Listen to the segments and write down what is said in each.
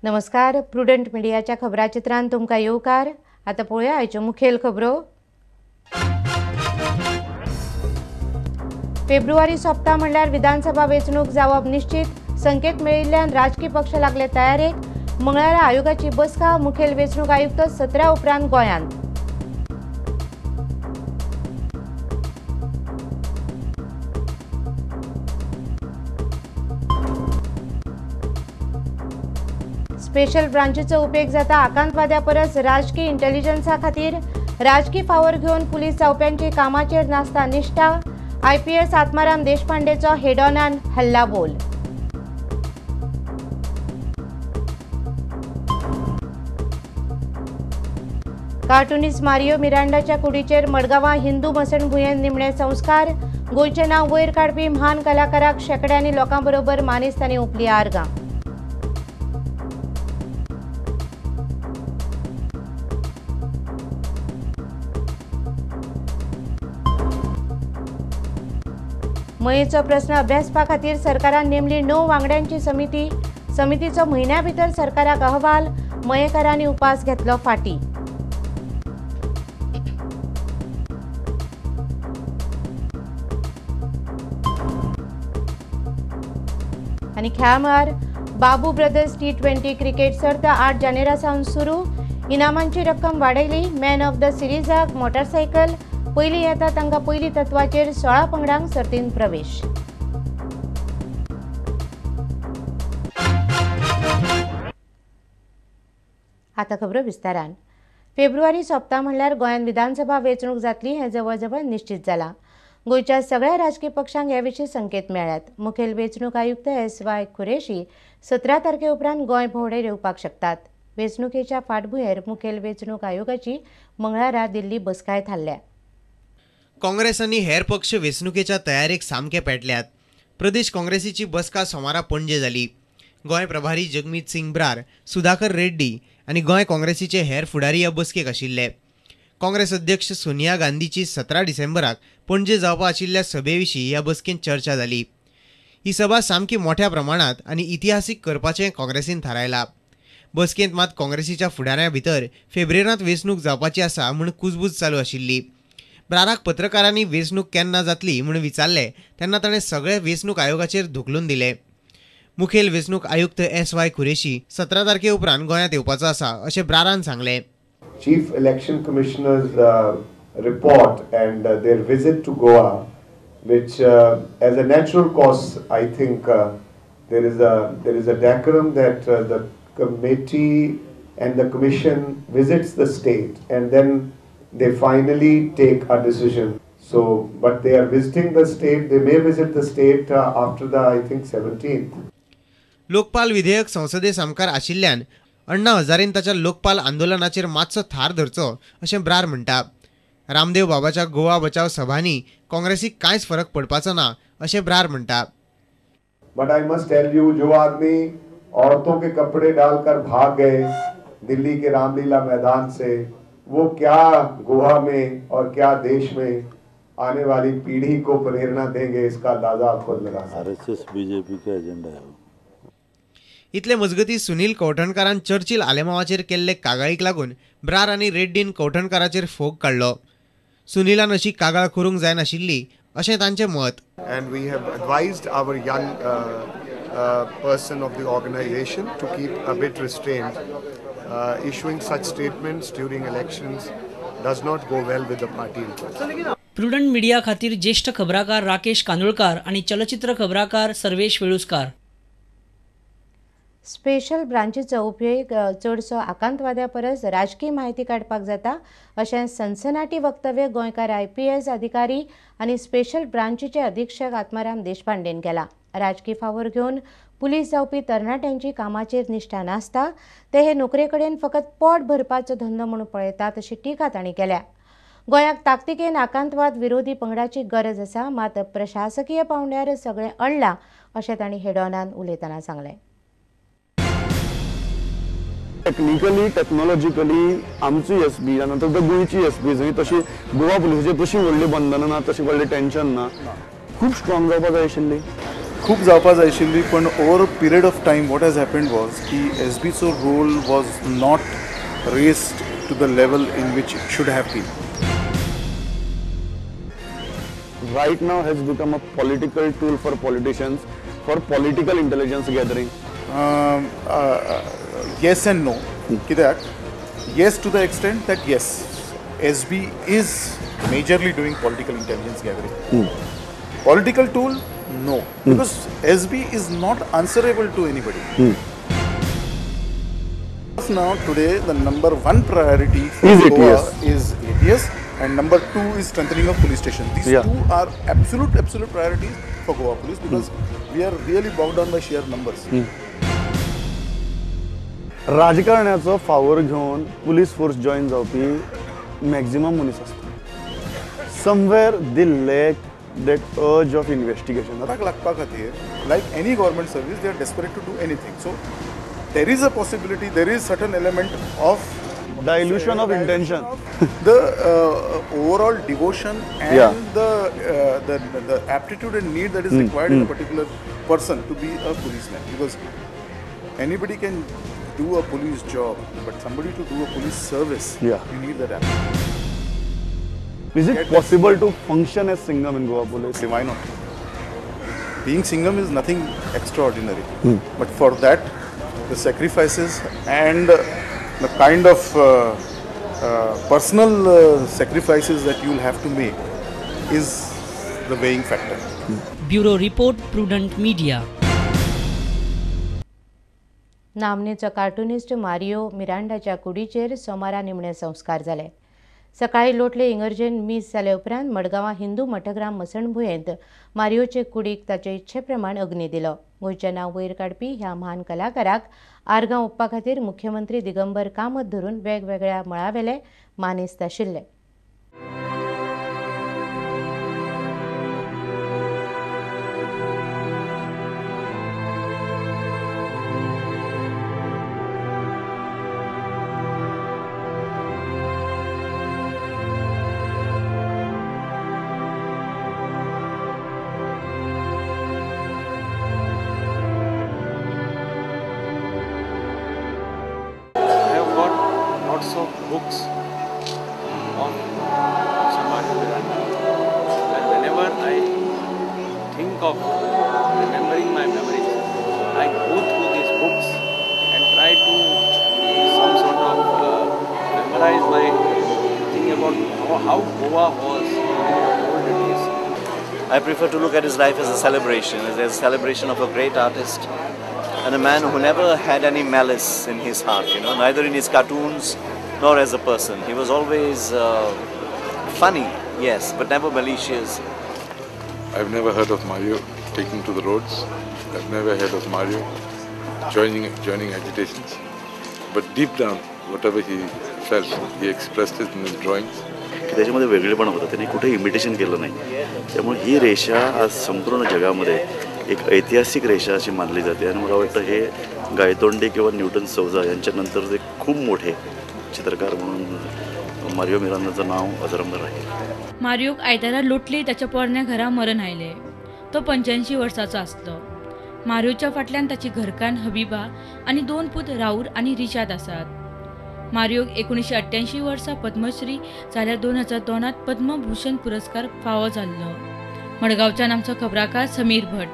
नमस्कार. प्रुडंट मिडियाच्या खबराचित्रांत तुमकां येवकार. आतां पळोवया आयच्यो मुखेल खबरो. फेब्रुवारी सोंपता म्हणल्यार विधानसभा वेंचणूक जावप निश्चित. संकेत मेळिल्ल्यान राजकीय पक्ष लागले तयारेक. मंगळारा आयोगाची बसका. मुखेल वेंचणूक आयुक्त 17 उपरांत गोंयांत. स्पेशल ब्रांचीचो उपेग जाता आकांतवाद्या परस राजकीय इंटेलिजन्सा खातीर. राजकीय फावर घेवन पुलीस जावप्यांची कामाचेर नासता निश्ठा. IPS आत्माराम देशपांडेचो हेडॉनान हल्लाबोल. कार्टुनिस्ट मारियो मिरांडाच्या कुडीचेर मडगांवां हिंदू मसणभुंयेन निमणे संस्कार. गोंयचें नांव वयर काडपी म्हान कलाकाराक शेकड्यांनी लोकां बरोबर मानेस्तांनी ओंपली आर्गां. मयेचो प्रस्न अभ्यासपा खातीर सरकारान नेमली 9 वांगड्यांची समिती. समितीचो म्हयन्या भितर सरकाराक अहवाल. मयेकारांनी उपास घेतलो फाटीं. आनी खेळा मळार बाबू ब्रदर्स T20 क्रिकेट सर्त 8 जानेरा सावन सुरू. इनामांची रक्कम वाडयली. मॅन ऑफ द सिरीजाक मोटारसायकल. पयलीं येता तांकां पयली तत्वाचेर 16 पंगडांक सर्तीन प्रवेश. आतां खबरो विस्तारान. फेब्रुवारी सोंपता म्हणल्यार गोंयांत विधानसभा वेंचणूक जातली हें जवळ जवळ निश्चित जालां. गोंयच्या सगळ्या राजकीय पक्षांक हे विशीं संकेत मेळ्ळ्यात. मुखेल वेंचणूक आयुक्त SY कुरेशी 17 तारखे उपरांत गोंय भोंवडेर येवपाक शकतात. वेंचणुकेच्या फाटभुंयेर मुखेल वेंचणूक आयोगाची मंगळारा दिल्ली बसकाय थारल्या. काँग्रेस आनी हेर पक्ष वेंचणुकेच्या तयारेक सामके पेटल्यात. प्रदेश काँग्रेसीची बसका सोमारा पणजे जाली. गोंय प्रभारी जगमीत सिंग ब्रार, सुधाकर रेड्डी आनी गोंय काँग्रेसीचे हेर फुडारी ह्या बसकेक आशिल्ले. काँग्रेस अध्यक्ष सोनिया गांधीची 17 डिसेंबराक पणजे जावपा आशिल्ल्या सभे विशीं ह्या बसकेंत चर्चा जाली. ही सभा सामकी मोठ्या प्रमाणांत आनी इतिहासीक करपाचें काँग्रेसीन थारायलां. बसकेंत मात काँग्रेसीच्या फुडाऱ्यां भितर फेब्रुवारांत वेंचणूक जावपाची आसा म्हूण कुजबूज चालू आशिल्ली. ब्राराक पत्रकारांनी वेंचणूक केन्ना जातली म्हूण विचारलें तेन्ना ताणें सगळे वेंचणूक आयोगाचेर धुकलून दिले. मुखेल वेंचणूक आयुक्त SY कुरेशी 17 तारखे उपरांत गोंयांत येवपाचो आसा अशें ब्रारान सांगलें. Chief Election Commissioner's report and their visit to Goa, which as a natural course, I think there is a decorum that the committee and the commission visits the state and then they finally take a decision. So, but they are visiting the state. They may visit the state after the, I think, 17th. Lokpal विधेयक संसदेत सामकार आशिल्ल्यान अण्णा हजारेन ताच्या लोकपाल आंदोलनाचेर मातसो थार धरचो अशें ब्रार म्हणटा. रामदेव बाबाच्या गोवा बचाव सभांनी काँग्रेसीक कांयच फरक पडपाचो ना अशें ब्रार म्हणटा. But I must tell you, जो आदमी औरतों के कपड़े डालकर भाग गए दिल्ली के रामलीला मैदान से, वो क्या गोवा में और क्या देश में आने वाली पीढ़ी को प्रेरणा देंगे, इसका अंदाजा आप खुद लगा सकते हैं. RSS बीजेपी का एजेंडा है. इतले मजगती सुनील कौठणकारान चर्चिल आलेमावाचेर केल्ले कागाळीक लागून ब्रार आनी रेड्डीन कौठणकाराचेर फोग काडलो. सुनीलान अशी कागाळ करूंक जाय नाशिल्ली अशें तांचें मत. And we have advised our young person of the organization to keep a bit restrained. Issuing such statements during elections does not go well with the party interest. Prudent media खातीर ज्येष्ठ खबराकार राकेश कांदोळकार आणि चलचित्र खबराकार सर्वेश वेळुस्कार. स्पेशल ब्रांचीचो उपयोग चडसो आकांतवाद्या परस राजकीय म्हायती काडपाक जाता अशें सनसनाटी वक्तव्य गोंयकार IPS अधिकारी आनी स्पेशल ब्रांचीचे अधीक्षक आत्माराम देशपांडेन केला. राजकीय फावोर घेवन पुलीस जावपी तरणाट्यांची कामाचेर निश्ठा नासता, ते हे नोकरे कडेन फकत पोट भरपाचो धंदो म्हणून पळयतात अशी टिका तांणी केल्या. गोंयाक ताकतिकेन आकांतवाद विरोधी पंगडाची गरज आसा, मात प्रशासकीय पावंड्यार सगळें अडलां अशें तांणी हेडॉनान उलयतना सांगलें. टेक्निकली टेक्नॉलॉजिकली आमची SB नंतर गोंयची SB जंय तशी गोवा पुलिसाची तशी व्हडली बंधनां ना, तशी व्हडली टेन्शन ना, खूब स्ट्रॉंग जावपाक जाय आशिल्ली. खूप जावपाक जाय आशिल्ली, पण over a period of time what has happened was की SBचो role was not raised to the level in which it should have been. Right now has become a political tool for politicians, for political intelligence gathering. Yes and no. Kidak? Yes, to the extent that yes, SB is majorly doing political intelligence gathering. Political tool? No. Because SB is not answerable to anybody. Now today the number one priority for Is Goa ATS. is ATS and number two is strengthening of police station. These two are absolute priorities for Goa police because we are really bogged down by sheer numbers. राजकारण्याचो फावोर घेवन police force join जावपी maximum मनीस आसता. Somewhere they lack that urge of investigation. लागपा खातीर, like any government service, they are desperate to do anything. So there is a possibility, there is certain element of dilution of intention. The overall devotion and the aptitude and need that is required in a particular person to be a policeman. Because anybody can do a police job, but somebody to do a police service, you need that aptitude. Is it possible to function as Singham in Goa police? Why not? Being Singham is nothing extraordinary, but for that, the sacrifices and the kind of personal sacrifices that you will have to make is the weighing factor. Bureau report, prudent media. नामनेचो cartoonist Mario मिरांडाच्या कुडीचेर सोमारा निमणे संस्कार जाले. सकाळी लोटले इगर्जेन मीस जाले उपरांत मडगांवां हिंदू मठग्राम मसणभुंयेंत मारियोचे कुडीक ताचे इच्छे प्रमाण अग्नी दिलो. गोंयचें नांव वयर काडपी ह्या महान कलाकाराक आर्गां ओपपा खातीर मुख्यमंत्री दिगंबर कामत धरून वेगवेगळ्या मळावेले मानेस्त आशिल्ले. Of books on Mario Miranda, and whenever I think of remembering my memories, I go through these books and try to some sort of memorize my thing about how Goa was in the old days. I prefer to look at his life as a celebration, as a celebration of a great artist and a man who never had any malice in his heart, neither in his cartoons nor as a person. He was always funny, yes, but never malicious. I've never heard of Mario taking to the roads. I've never heard of Mario joining agitations. But deep down, whatever he felt, he expressed it in his drawings. त्याच्यामध्ये वेगळेपण होतं, त्यांनी कुठे imitation केलं नाही. त्यामुळे ही रेषा आज संपूर्ण जगामध्ये एक ऐतिहासिक रेषा अशी मानली जाते आणि मला वाटतं हे गायतोंडे किंवा न्यूटन सौजा यांच्यानंतर ते खूप मोठे चित्रकार म्हणून मारियो मिरांडाचं नाव अजरामर आहे. मारियोक आयतारा लोटली त्याच्या पोरण्या घरा मरण आयले. तो 85 वर्साचो आसलो. मारियोच्या फाटल्यान ताची घरकान्न हबीबा आणि 2 पूत राऊर आणि रिशाद आसात. मारियोक 1988 वर्सा पद्मश्री जाल्यार 2002 पद्मभूषण पुरस्कार फावो जाल्लो. मडगांवच्यान आमचो खबराकार समीर भट.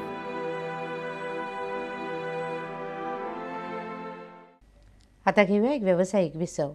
आता घेऊया एक व्यावसायिक विसव.